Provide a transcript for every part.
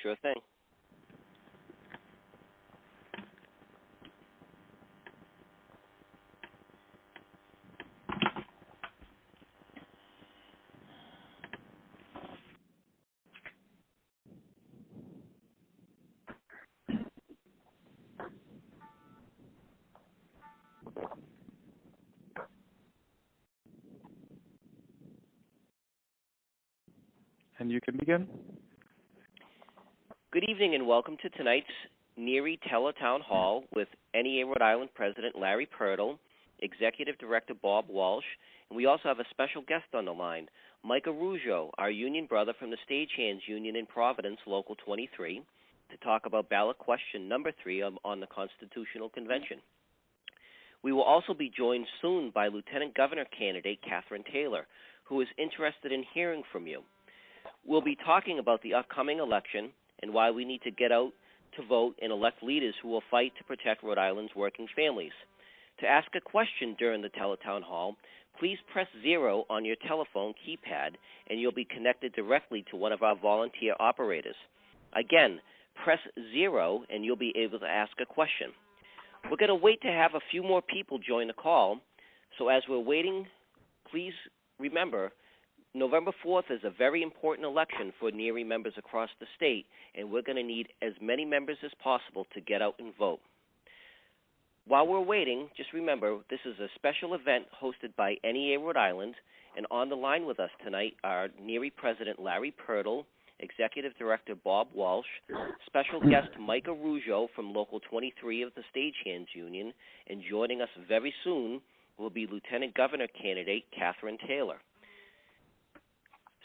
Sure thing. And you can begin. Good evening and welcome to tonight's NERI Teletown Hall with NEA Rhode Island President Larry Pirtle, Executive Director Bob Walsh, and we also have a special guest on the line, Mike Arujo, our union brother from the Stagehands Union in Providence, Local 23, to talk about ballot question number 3 on the Constitutional Convention. We will also be joined soon by Lieutenant Governor candidate Catherine Taylor, who is interested in hearing from you. We'll be talking about the upcoming election and why we need to get out to vote and elect leaders who will fight to protect Rhode Island's working families. To ask a question during the Teletown Hall, please press 0 on your telephone keypad and you'll be connected directly to one of our volunteer operators. Again, press 0 and you'll be able to ask a question. We're going to wait to have a few more people join the call, so as we're waiting, please remember November 4th is a very important election for NERI members across the state, and we're going to need as many members as possible to get out and vote. While we're waiting, just remember this is a special event hosted by NEA Rhode Island, and on the line with us tonight are NERI President Larry Pirtle, Executive Director Bob Walsh, special guest Mike Arujo from Local 23 of the Stagehands Union, and joining us very soon will be Lieutenant Governor candidate Catherine Taylor.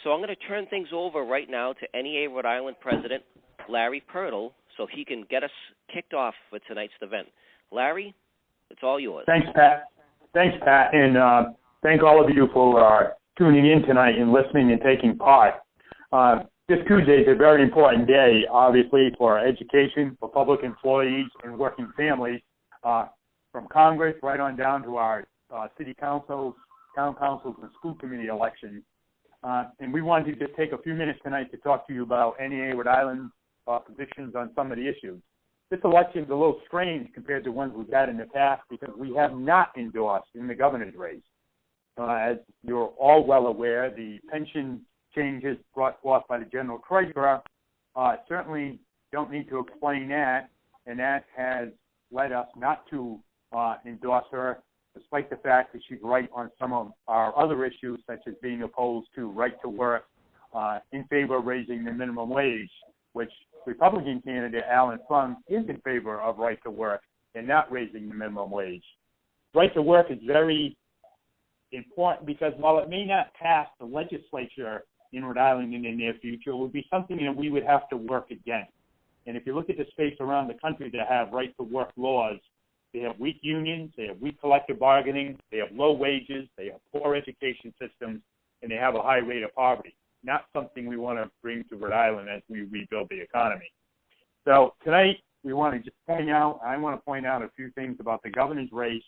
So I'm going to turn things over right now to NEA Rhode Island President Larry Pirtle so he can get us kicked off for tonight's event. Larry, it's all yours. Thanks, Pat. And thank all of you for tuning in tonight and listening and taking part. This Tuesday is a very important day, obviously, for education, for public employees and working families, from Congress right on down to our city councils, town councils, and school committee elections. And we wanted to just take a few minutes tonight to talk to you about NEA Rhode Island's positions on some of the issues. This election is a little strange compared to ones we've had in the past because we have not endorsed in the governor's race. As you're all well aware, the pension changes brought forth by the general treasurer certainly don't need to explain that, and that has led us not to endorse her, despite the fact that she's right on some of our other issues, such as being opposed to right to work, in favor of raising the minimum wage, which Republican candidate Alan Fung is in favor of right to work and not raising the minimum wage. Right to work is very important because while it may not pass the legislature in Rhode Island in the near future, it would be something that we would have to work against. And if you look at the states around the country that have right to work laws, they have weak unions, they have weak collective bargaining, they have low wages, they have poor education systems, and they have a high rate of poverty. Not something we want to bring to Rhode Island as we rebuild the economy. So tonight, I want to point out a few things about the governor's race.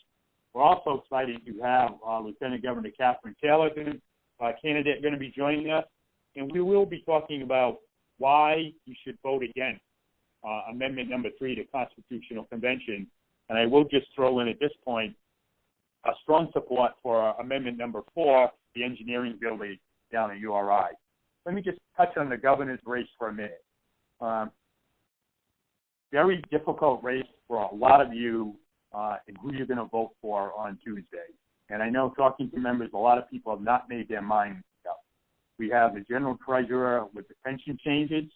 We're also excited to have Lieutenant Governor Catherine Taylor, candidate, going to be joining us, and we will be talking about why you should vote against Amendment number 3 to Constitutional Convention. And I will just throw in at this point a strong support for Amendment number 4, the engineering building down at URI. Let me just touch on the governor's race for a minute. Very difficult race for a lot of you and who you're going to vote for on Tuesday. And I know talking to members, a lot of people have not made their minds up. We have the general treasurer with the pension changes.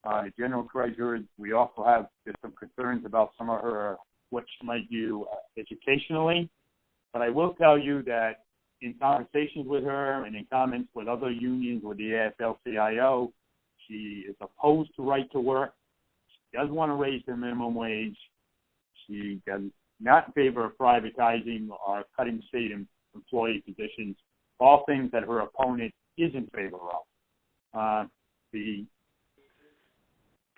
The general treasurer, we also have just some concerns about some of her, what she might do educationally. But I will tell you that in conversations with her and in comments with other unions with the AFL-CIO, she is opposed to right to work. She does want to raise the minimum wage. She does not in favor of privatizing or cutting state employee positions, all things that her opponent is in favor of. The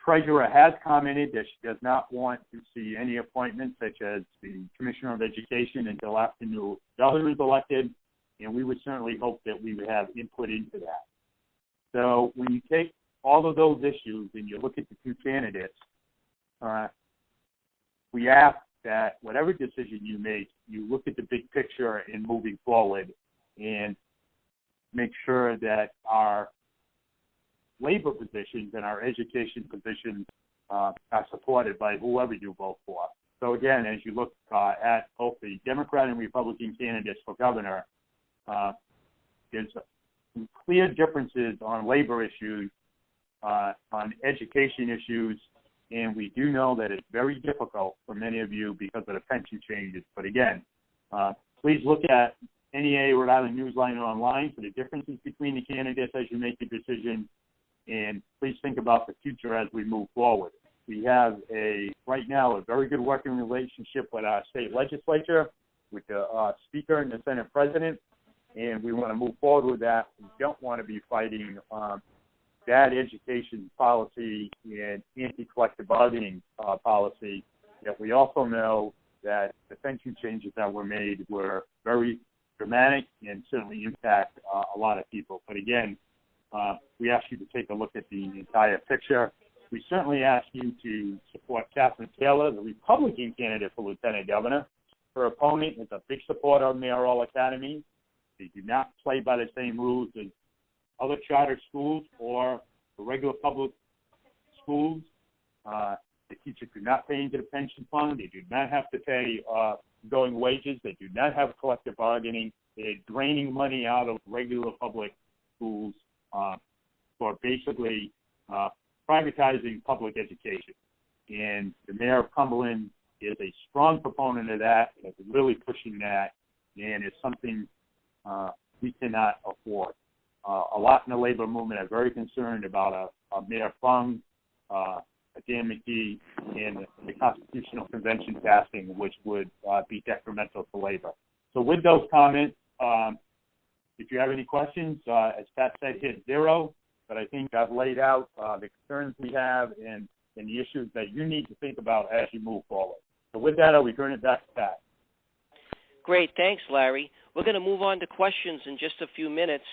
treasurer has commented that she does not want to see any appointments such as the Commissioner of Education until after new governor is elected, and we would certainly hope that we would have input into that. So when you take all of those issues and you look at the two candidates, we ask that whatever decision you make, you look at the big picture in moving forward and make sure that our labor positions and our education positions are supported by whoever you vote for. So again, as you look at both the Democrat and Republican candidates for governor, there's some clear differences on labor issues, on education issues, and we do know that it's very difficult for many of you because of the pension changes. But again, please look at NEA Rhode Island Newsline online for the differences between the candidates as you make your decision, and please think about the future as we move forward. We have right now a very good working relationship with our state legislature, with the Speaker and the Senate President, and we want to move forward with that. We don't want to be fighting bad education policy and anti-collective bargaining policy. Yet we also know that the pension changes that were made were very dramatic and certainly impact a lot of people. But again, we ask you to take a look at the entire picture. We certainly ask you to support Catherine Taylor, the Republican candidate for Lieutenant Governor. Her opponent is a big supporter of Mayoral Academy. They do not play by the same rules as other charter schools or the regular public schools. The teachers do not pay into the pension fund. They do not have to pay going wages. They do not have collective bargaining. They're draining money out of regular public schools for basically privatizing public education. And the mayor of Cumberland is a strong proponent of that, and is really pushing that, and it's something we cannot afford. A lot in the labor movement are very concerned about a Mayor Fung, a Dan McGee, and the Constitutional Convention passing, which would be detrimental to labor. So with those comments, if you have any questions, as Pat said, hit 0. But I think I've laid out the concerns we have and the issues that you need to think about as you move forward. So with that, I'll return it back to Pat. Great. Thanks, Larry. We're going to move on to questions in just a few minutes.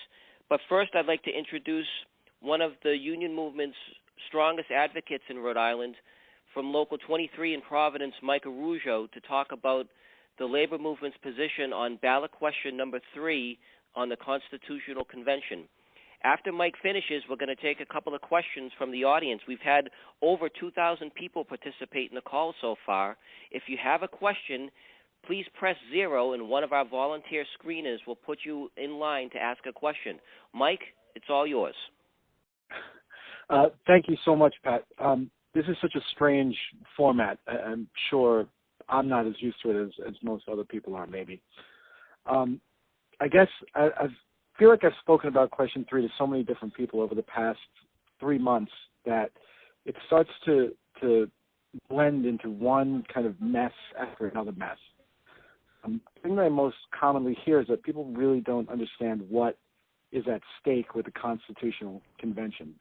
But first, I'd like to introduce one of the union movement's strongest advocates in Rhode Island, from Local 23 in Providence, Mike Arujo, to talk about the labor movement's position on ballot question number 3 on the Constitutional Convention. After Mike finishes, we're going to take a couple of questions from the audience. We've had over 2,000 people participate in the call so far. If you have a question, please press 0, and one of our volunteer screeners will put you in line to ask a question. Mike, it's all yours. Thank you so much, Pat. This is such a strange format. I'm sure I'm not as used to it as most other people are, maybe. I guess I feel like I've spoken about question 3 to so many different people over the past 3 months that it starts to blend into one kind of mess after another mess. The thing that I most commonly hear is that people really don't understand what is at stake with the Constitutional Convention.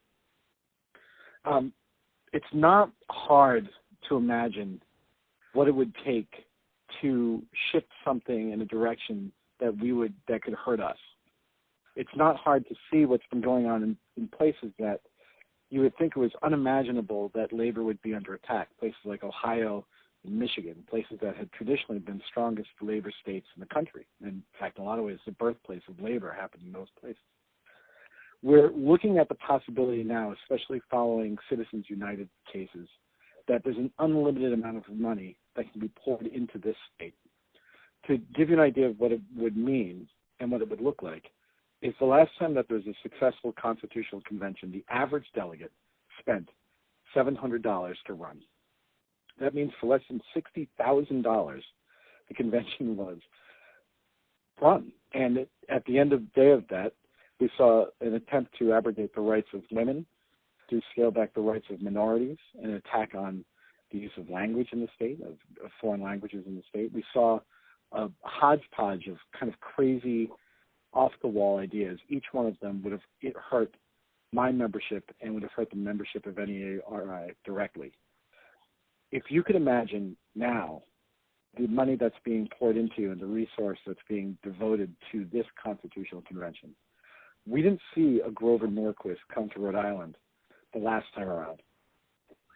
It's not hard to imagine what it would take to shift something in a direction that could hurt us. It's not hard to see what's been going on in places that you would think it was unimaginable that labor would be under attack, places like Ohio and Michigan, places that had traditionally been the strongest labor states in the country. In fact, in a lot of ways, the birthplace of labor happened in those places. We're looking at the possibility now, especially following Citizens United cases, that there's an unlimited amount of money that can be poured into this state. To give you an idea of what it would mean and what it would look like, is the last time that there was a successful constitutional convention, the average delegate spent $700 to run. That means for less than $60,000, the convention was run. And at the end of the day of that, we saw an attempt to abrogate the rights of women, to scale back the rights of minorities, an attack on the use of language in the state, of foreign languages in the state. We saw a hodgepodge of kind of crazy, off-the-wall ideas. Each one of them would have hurt my membership and would have hurt the membership of NEARI directly. If you could imagine now the money that's being poured into and the resource that's being devoted to this constitutional convention, we didn't see a Grover Norquist come to Rhode Island the last time around.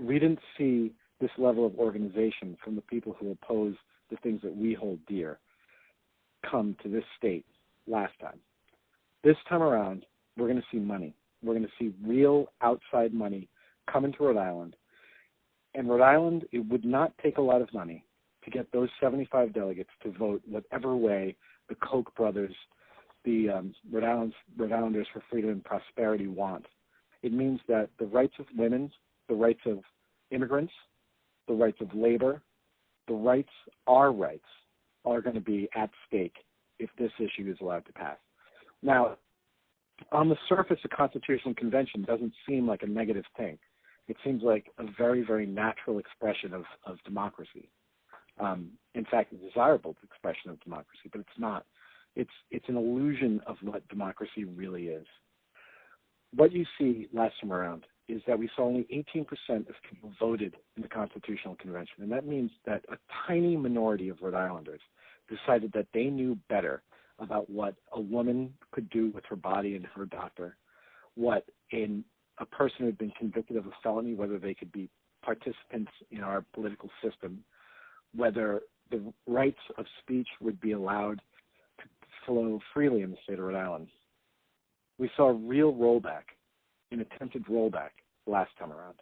We didn't see this level of organization from the people who oppose the things that we hold dear come to this state last time. This time around, we're going to see money. We're going to see real outside money come into Rhode Island. And Rhode Island, it would not take a lot of money to get those 75 delegates to vote whatever way the Koch brothers, the Rhode Islanders for Freedom and Prosperity want. It means that the rights of women, the rights of immigrants, the rights of labor, our rights are going to be at stake if this issue is allowed to pass. Now, on the surface, a constitutional convention doesn't seem like a negative thing. It seems like a very, very natural expression of democracy. In fact, a desirable expression of democracy, but it's not. It's an illusion of what democracy really is. What you see last time around is that we saw only 18% of people voted in the Constitutional Convention, and that means that a tiny minority of Rhode Islanders decided that they knew better about what a woman could do with her body and her doctor, what a person who had been convicted of a felony, whether they could be participants in our political system, whether the rights of speech would be allowed to flow freely in the state of Rhode Island. We saw a real rollback, an attempted rollback last time around.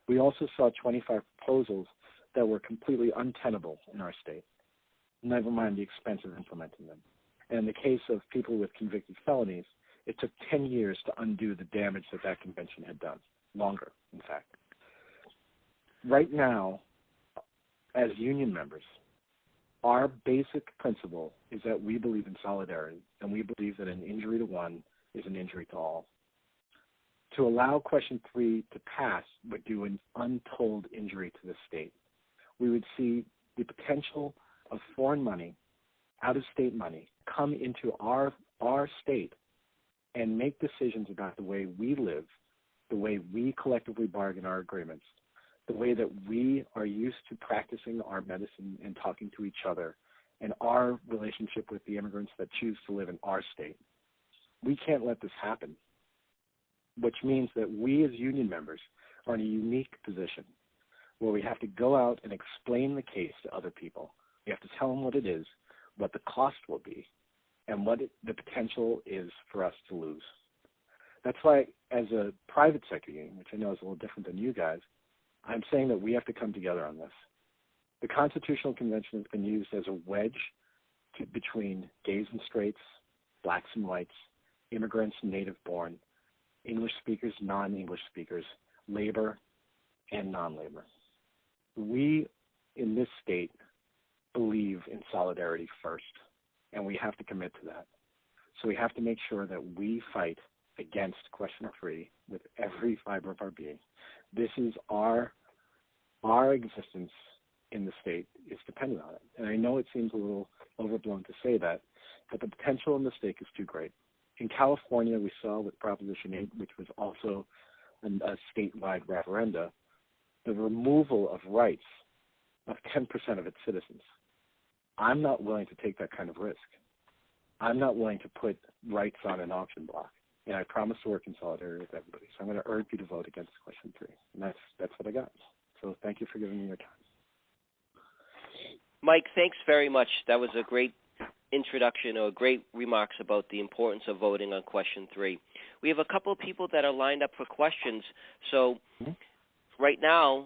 We also saw 25 proposals that were completely untenable in our state, never mind the expense of implementing them. And in the case of people with convicted felonies, it took 10 years to undo the damage that convention had done, longer, in fact. Right now, as union members, our basic principle is that we believe in solidarity, and we believe that an injury to one is an injury to all. To allow Question 3 to pass would do an untold injury to the state. We would see the potential of foreign money, out-of-state money, come into our state and make decisions about the way we live, the way we collectively bargain our agreements, the way that we are used to practicing our medicine and talking to each other, and our relationship with the immigrants that choose to live in our state. We can't let this happen, which means that we as union members are in a unique position where we have to go out and explain the case to other people. We have to tell them what it is, what the cost will be, and what the potential is for us to lose. That's why, as a private sector union, which I know is a little different than you guys, I'm saying that we have to come together on this. The Constitutional Convention has been used as a wedge between gays and straights, blacks and whites, immigrants and native-born, English speakers, non-English speakers, labor, and non-labor. We, in this state, believe in solidarity first, and we have to commit to that. So we have to make sure that we fight against Question 3 with every fiber of our being. This is our existence in the state is dependent on it. And I know it seems a little overblown to say that, but the potential in the stake is too great. In California, we saw with Proposition 8, which was also a statewide referenda, the removal of rights of 10% of its citizens. I'm not willing to take that kind of risk. I'm not willing to put rights on an auction block, and I promise to work in solidarity with everybody. So I'm going to urge you to vote against Question 3, and that's what I got. So thank you for giving me your time. Mike, thanks very much. That was a great introduction or great remarks about the importance of voting on Question 3. We have a couple of people that are lined up for questions. So right now,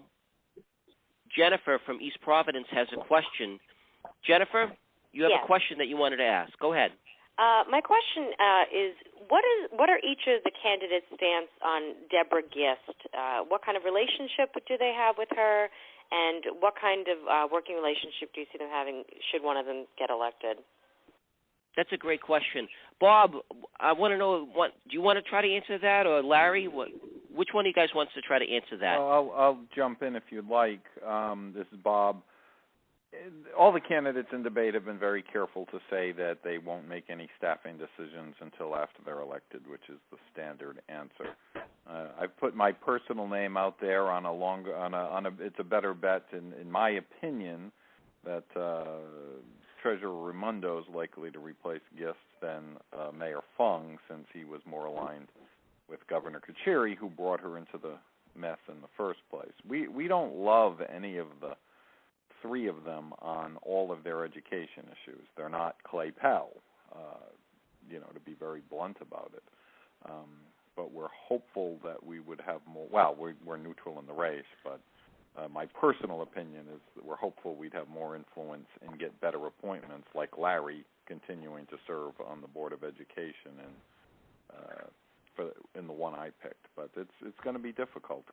Jennifer from East Providence has a question. Jennifer, you have a question that you wanted to ask. Go ahead. My question is, what are each of the candidates' stance on Deborah Gist? What kind of relationship do they have with her, and what kind of working relationship do you see them having should one of them get elected? That's a great question. Bob, I want to know, do you want to try to answer that, or Larry? Which one of you guys wants to try to answer that? Well, I'll jump in if you'd like. This is Bob. All the candidates in debate have been very careful to say that they won't make any staffing decisions until after they're elected, which is the standard answer. I've put my personal name out there on it's a better bet, in my opinion, that Treasurer Raimondo is likely to replace Gist than Mayor Fung, since he was more aligned with Governor Carcieri, who brought her into the mess in the first place. We don't love any of the three of them on all of their education issues. They're not Clay Pell, to be very blunt about it. But we're hopeful that we would have more. Well, we're neutral in the race, but my personal opinion is that we're hopeful we'd have more influence and get better appointments, like Larry continuing to serve on the Board of Education and in the one I picked. But it's going to be difficult.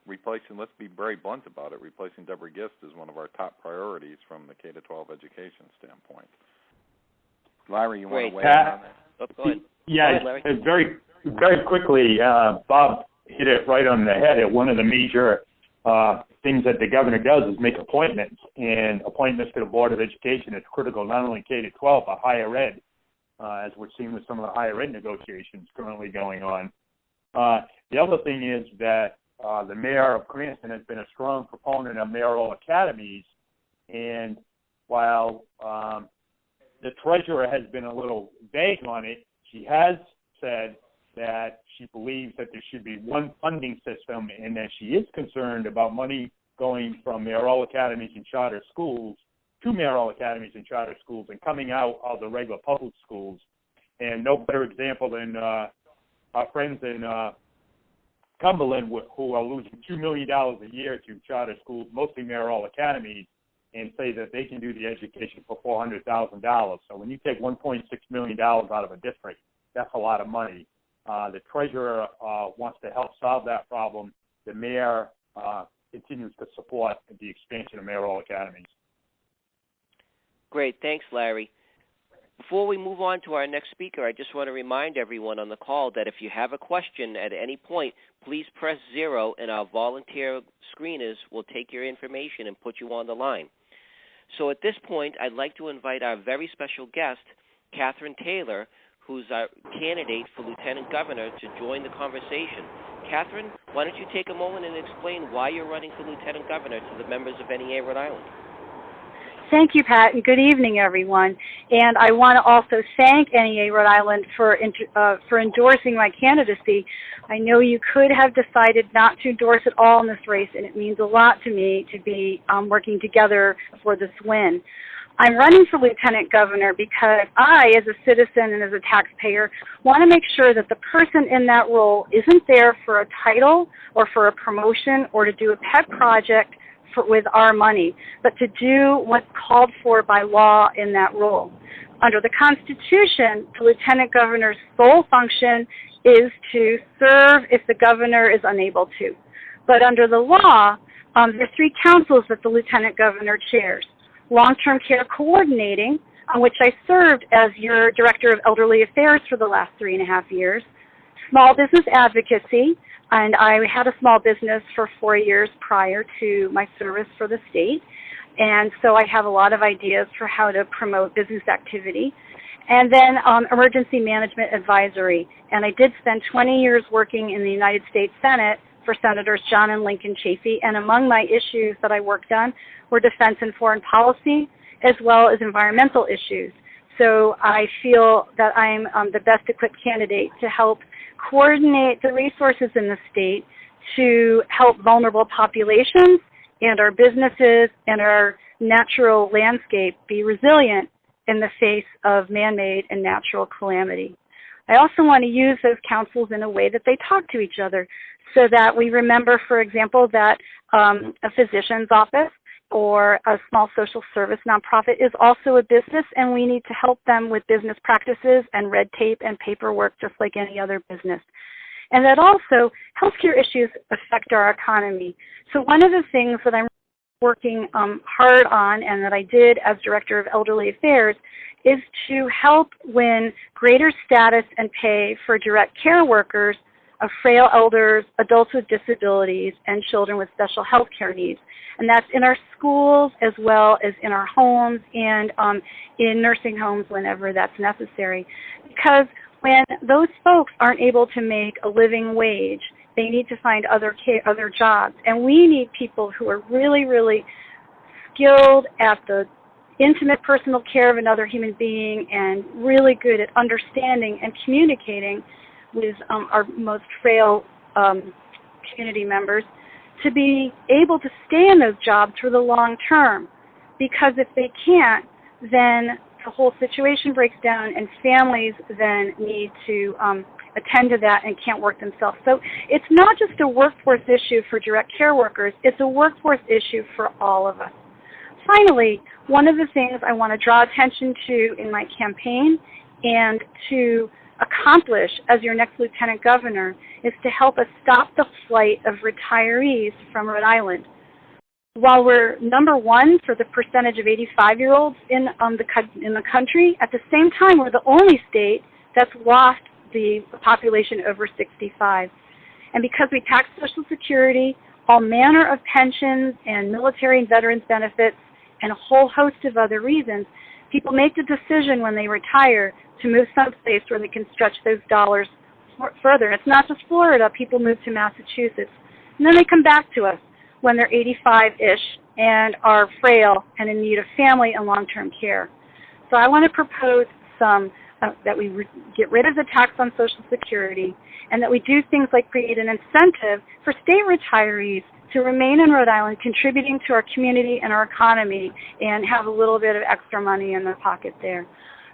Replacing. Let's be very blunt about it. Replacing Deborah Gist is one of our top priorities from the K-12 education standpoint. Larry, you want to weigh in on that? Oh, go ahead. Yeah, go ahead, Larry. very, very quickly, Bob hit it right on the head. One of the major things that the governor does is make appointments, and appointments to the Board of Education is critical, not only K-12, but higher ed, as we're seeing with some of the higher ed negotiations currently going on. The other thing is that the mayor of Cranston has been a strong proponent of mayoral academies, and while the treasurer has been a little vague on it, she has said that she believes that there should be one funding system, and that she is concerned about money going from mayoral academies and charter schools to mayoral academies and charter schools and coming out of the regular public schools. And no better example than our friends in Cumberland, who are losing $2 million a year to charter schools, mostly mayoral academies, and say that they can do the education for $400,000. So when you take $1.6 million out of a district, that's a lot of money. The treasurer wants to help solve that problem. The mayor continues to support the expansion of mayoral academies. Great. Thanks, Larry. Before we move on to our next speaker, I just want to remind everyone on the call that if you have a question at any point, please press 0, and our volunteer screeners will take your information and put you on the line. So at this point, I'd like to invite our very special guest, Catherine Taylor, who's our candidate for Lieutenant Governor, to join the conversation. Catherine, why don't you take a moment and explain why you're running for Lieutenant Governor to the members of NEA Rhode Island? Thank you, Pat, and good evening, everyone. And I want to also thank NEA Rhode Island for endorsing my candidacy. I know you could have decided not to endorse at all in this race, and it means a lot to me to be working together for this win. I'm running for Lieutenant Governor because I, as a citizen and as a taxpayer, want to make sure that the person in that role isn't there for a title or for a promotion or to do a pet project with our money, but to do what's called for by law in that role. Under the Constitution, the Lieutenant Governor's sole function is to serve if the governor is unable to. But under the law, there are 3 councils that the Lieutenant Governor chairs. Long-Term Care Coordinating, on which I served as your Director of Elderly Affairs for the last 3.5 years. Small Business Advocacy, and I had a small business for 4 years prior to my service for the state. And so I have a lot of ideas for how to promote business activity. And then Emergency Management Advisory. And I did spend 20 years working in the United States Senate for Senators John and Lincoln Chafee. And among my issues that I worked on were defense and foreign policy, as well as environmental issues. So I feel that I'm the best equipped candidate to help coordinate the resources in the state to help vulnerable populations and our businesses and our natural landscape be resilient in the face of man-made and natural calamity. I also want to use those councils in a way that they talk to each other so that we remember, for example, that a physician's office or a small social service nonprofit is also a business, and we need to help them with business practices and red tape and paperwork just like any other business. And that also healthcare issues affect our economy. So one of the things that I'm working hard on and that I did as Director of Elderly Affairs is to help win greater status and pay for direct care workers of frail elders, adults with disabilities, and children with special health care needs. And that's in our schools as well as in our homes and in nursing homes whenever that's necessary. Because when those folks aren't able to make a living wage, they need to find other jobs. And we need people who are really, really skilled at the intimate personal care of another human being and really good at understanding and communicating with our most frail community members to be able to stay in those jobs for the long term. Because if they can't, then the whole situation breaks down and families then need to attend to that and can't work themselves. So it's not just a workforce issue for direct care workers, it's a workforce issue for all of us. Finally, one of the things I want to draw attention to in my campaign and to accomplish as your next Lieutenant Governor is to help us stop the flight of retirees from Rhode Island. While we're number one for the percentage of 85-year-olds in the country, at the same time we're the only state that's lost the population over 65. And because we tax Social Security, all manner of pensions and military and veterans benefits, and a whole host of other reasons, people make the decision when they retire to move someplace where they can stretch those dollars further. It's not just Florida. People move to Massachusetts. And then they come back to us when they're 85-ish and are frail and in need of family and long-term care. So I want to propose that we get rid of the tax on Social Security and that we do things like create an incentive for state retirees to remain in Rhode Island, contributing to our community and our economy, and have a little bit of extra money in their pocket there.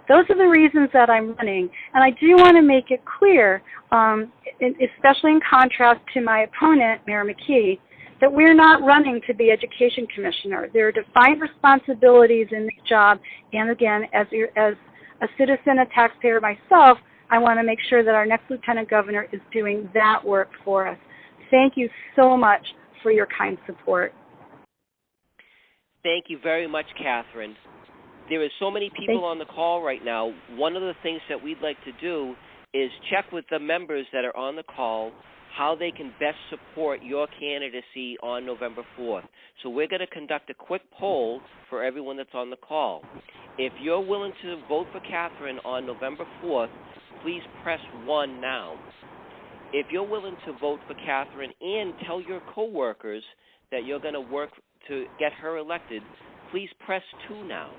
Those are the reasons that I'm running. And I do want to make it clear, especially in contrast to my opponent, Mayor McKee, that we're not running to be Education Commissioner. There are defined responsibilities in this job, and again, as a citizen, a taxpayer myself, I want to make sure that our next Lieutenant Governor is doing that work for us. Thank you so much for your kind support. Thank you very much, Catherine. There are so many people on the call right now. One of the things that we'd like to do is check with the members that are on the call how they can best support your candidacy on November 4th. So we're going to conduct a quick poll for everyone that's on the call. If you're willing to vote for Catherine on November 4th, please press 1 now. If you're willing to vote for Catherine and tell your coworkers that you're going to work to get her elected, please press 2 now.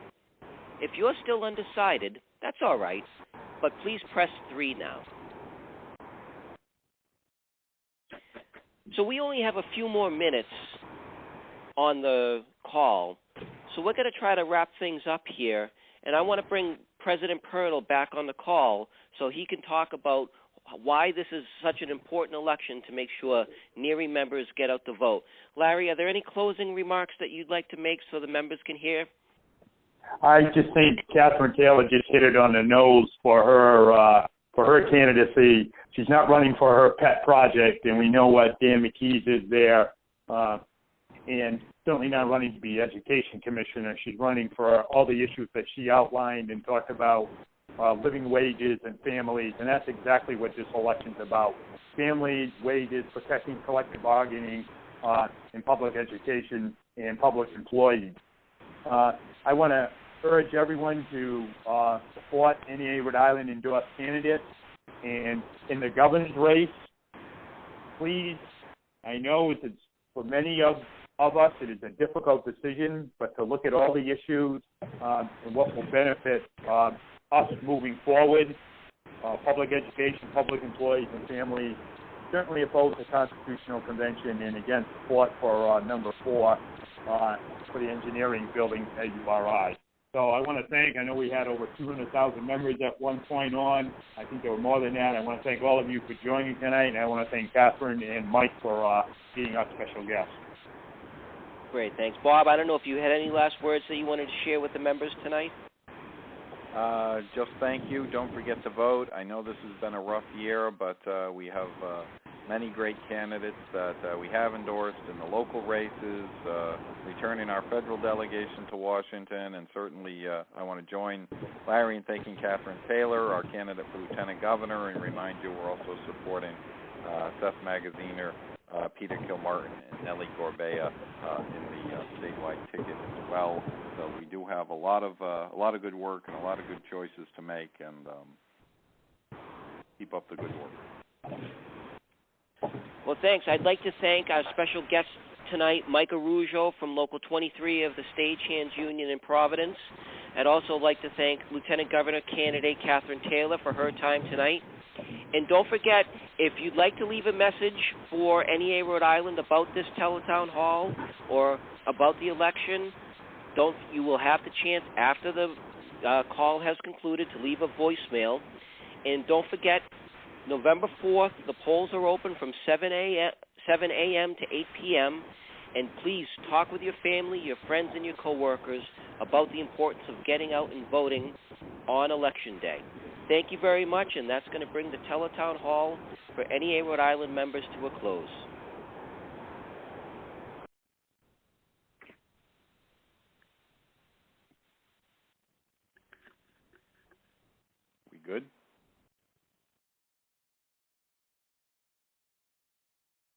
If you're still undecided, that's all right, but please press 3 now. So we only have a few more minutes on the call, so we're going to try to wrap things up here, and I want to bring President Pernell back on the call so he can talk about why this is such an important election to make sure NERI members get out the vote. Larry, are there any closing remarks that you'd like to make so the members can hear? I just think Catherine Taylor just hit it on the nose for her candidacy. She's not running for her pet project, and we know what Dan McKee's is there, and certainly not running to be Education Commissioner. She's running for all the issues that she outlined and talked about, living wages and families, and that's exactly what this election's about. Families, wages, protecting collective bargaining in public education and public employees. I want to urge everyone to support NEA Rhode Island endorsed candidates. And in the governor's race, please, I know it's for many of us it is a difficult decision, but to look at all the issues and what will benefit us moving forward, public education, public employees, and families, certainly oppose the Constitutional Convention and against support for number 4 for the engineering building at URI. So I want to thank, I know we had over 200,000 members at one point on. I think there were more than that. I want to thank all of you for joining tonight, and I want to thank Catherine and Mike for being our special guests. Great, thanks. Bob, I don't know if you had any last words that you wanted to share with the members tonight? Just thank you. Don't forget to vote. I know this has been a rough year, but we have many great candidates that we have endorsed in the local races, returning our federal delegation to Washington, and certainly I want to join Larry in thanking Catherine Taylor, our candidate for Lieutenant Governor, and remind you we're also supporting Seth Magaziner, Peter Kilmartin, and Nellie Gorbea in the statewide ticket as well. So we do have a lot of good work and a lot of good choices to make, and keep up the good work. Well, thanks. I'd like to thank our special guest tonight, Mike Arujo from Local 23 of the Stagehands Union in Providence. I'd also like to thank Lieutenant Governor candidate Catherine Taylor for her time tonight. And don't forget, if you'd like to leave a message for NEA Rhode Island about this teletown hall or about the election, you will have the chance after the call has concluded to leave a voicemail. And don't forget, November 4th, the polls are open from 7 a.m. to 8 p.m. And please talk with your family, your friends, and your coworkers about the importance of getting out and voting on Election Day. Thank you very much, and that's going to bring the teletown hall for NEA Rhode Island members to a close.